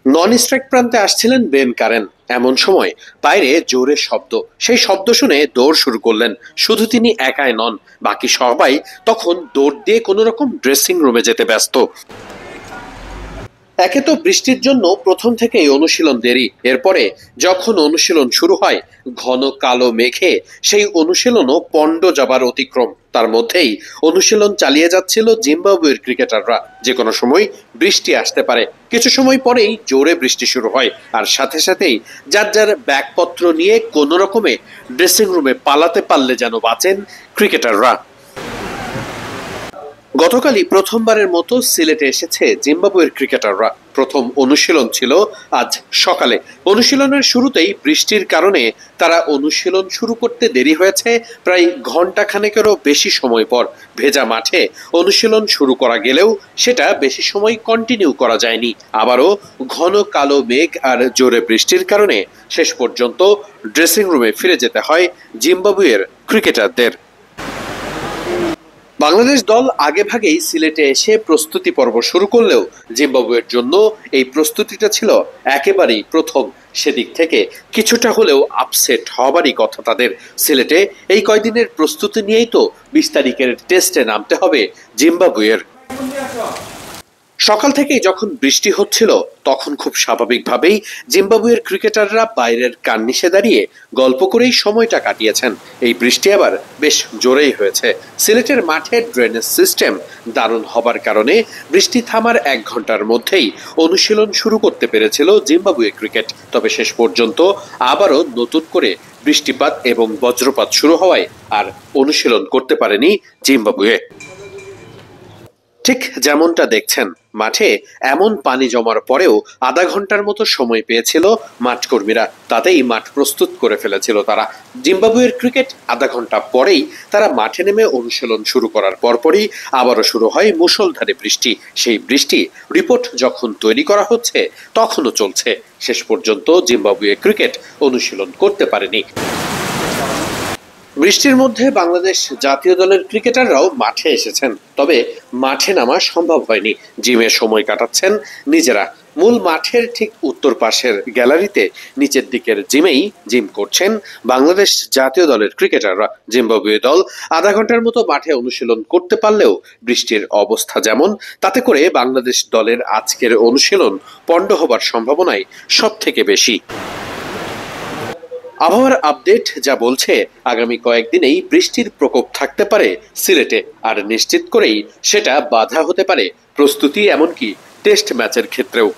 নন strike প্রান্তে আসছিলেন Ben current. এমন সময় বাইরে জোরে শব্দ। সেই শব্দ শুনে দৌড় শুরু করলেন। শুধু তিনি একাই নন, বাকি সবাই তখন দৌড় দিয়ে কোনো রকম ড্রেসিং রুমে যেতে ব্যস্ত। একে তো বৃষ্টির জন্য প্রথম থেকেই অনুশীলন দেরি, এরপরে যখন অনুশীলন শুরু হয় ঘন কালো মেঘে সেই অনুশীলনও পণ্ড যাবার অতিক্রম। তার মধ্যেই অনুশীলন চালিয়ে যাচ্ছিল জিম্বাবুয়ের ক্রিকেটাররা। যে কোনো সময় বৃষ্টি আসতে পারে। কিছু সময় পরেই জোরে বৃষ্টি শুরু হয়, আর সাথে সাথেই যার যার ব্যাগপত্র নিয়ে কোনো রকমে ড্রেসিং রুমে পালাতে পারলে যেন বাঁচেন ক্রিকেটাররা। গতকালই প্রথমবারের মতো সিলেটে এসেছে জিম্বাবুয়ের ক্রিকেটাররা। প্রথম অনুশীলন ছিল আজ সকালে। অনুশীলনের শুরুতেই বৃষ্টির কারণে তারা অনুশীলন শুরু করতে দেরি হয়েছে প্রায় ঘন্টা খানেকেরও বেশি সময় পর। ভেজা মাঠে অনুশীলন শুরু করা গেলেও সেটা বেশি সময় কন্টিনিউ করা যায়নি। আবারও ঘন কালো মেঘ আর জোরে বৃষ্টির কারণে শেষ পর্যন্ত ড্রেসিং রুমে ফিরে যেতে হয় জিম্বাবুয়ের ক্রিকেটারদের। বাংলাদেশ দল আগেভাগেই সিলেটে এসে প্রস্তুতি পর্ব শুরু করলেও জিম্বাবুয়ের জন্য এই প্রস্তুতিটা ছিল একেবারেই প্রথম। সেদিক থেকে কিছুটা হলেও আপসেট হবারই কথা তাদের। সিলেটে এই কয়দিনের প্রস্তুতি নিয়েই তো 20 তারিখের টেস্টে নামতে হবে জিম্বাবুয়ের। সকাল থেকেই যখন বৃষ্টি হচ্ছিল তখন খুব স্বাভাবিকভাবেই জিম্বাবুয়ের ক্রিকেটাররা বাইরের কার্নিশে দাঁড়িয়ে গল্প করেই সময়টা কাটিয়েছেন। এই বৃষ্টি আবার বেশ জোরেই হয়েছে। সিলেটের মাঠের ড্রেনেজ সিস্টেম দারুণ হবার কারণে বৃষ্টি থামার 1 ঘন্টার মধ্যেই অনুশীলন শুরু করতে পেরেছিল জিম্বাবুয়ে ক্রিকেট। তবে শেষ পর্যন্ত আবারও নতুন করে বৃষ্টিপাত এবং বজ্রপাত শুরু হওয়ায় আর অনুশীলন করতে পারেনি জিম্বাবুয়ে। ঠিক যেমনটা দেখছেন, মাঠে এমন পানি জমার পরেও আধা ঘন্টার মতো সময় পেয়েছিল মাঠকর্মীরা। তাতেই মাঠ প্রস্তুত করে ফেলেছিল তারা। জিম্বাবুয়ের ক্রিকেট আধা ঘন্টা পরেই তারা মাঠে নেমে অনুশীলন শুরু করার পরপরই আবারও শুরু হয় মুষলধারে বৃষ্টি। সেই বৃষ্টি রিপোর্ট যখন তৈরি করা হচ্ছে তখনও চলছে। শেষ পর্যন্ত জিম্বাবুয়ে ক্রিকেট অনুশীলন করতে পারেনি। বৃষ্টির মধ্যে বাংলাদেশ জাতীয় দলের ক্রিকেটাররাও মাঠে এসেছেন, তবে মাঠে নামা সম্ভব হয়নি। জিমে সময় কাটাচ্ছেন নিজেরা। মূল মাঠের ঠিক উত্তর পাশের গ্যালারিতে নিচের দিকের জিমেই জিম করছেন বাংলাদেশ জাতীয় দলের ক্রিকেটাররা। জিম্বাবুয়ে দল আধা ঘন্টার মতো মাঠে অনুশীলন করতে পারলেও বৃষ্টির অবস্থা যেমন, তাতে করে বাংলাদেশ দলের আজকের অনুশীলন পণ্ড হবার সম্ভাবনাই সব থেকে বেশি। আবহাওয়ার আপডেট যা বলছে, আগামী কয়েকদিনেই বৃষ্টির প্রকোপ থাকতে পারে সিলেটে, আর নিশ্চিত করেই সেটা বাধা হতে পারে প্রস্তুতি এমনকি টেস্ট ম্যাচের ক্ষেত্রেও।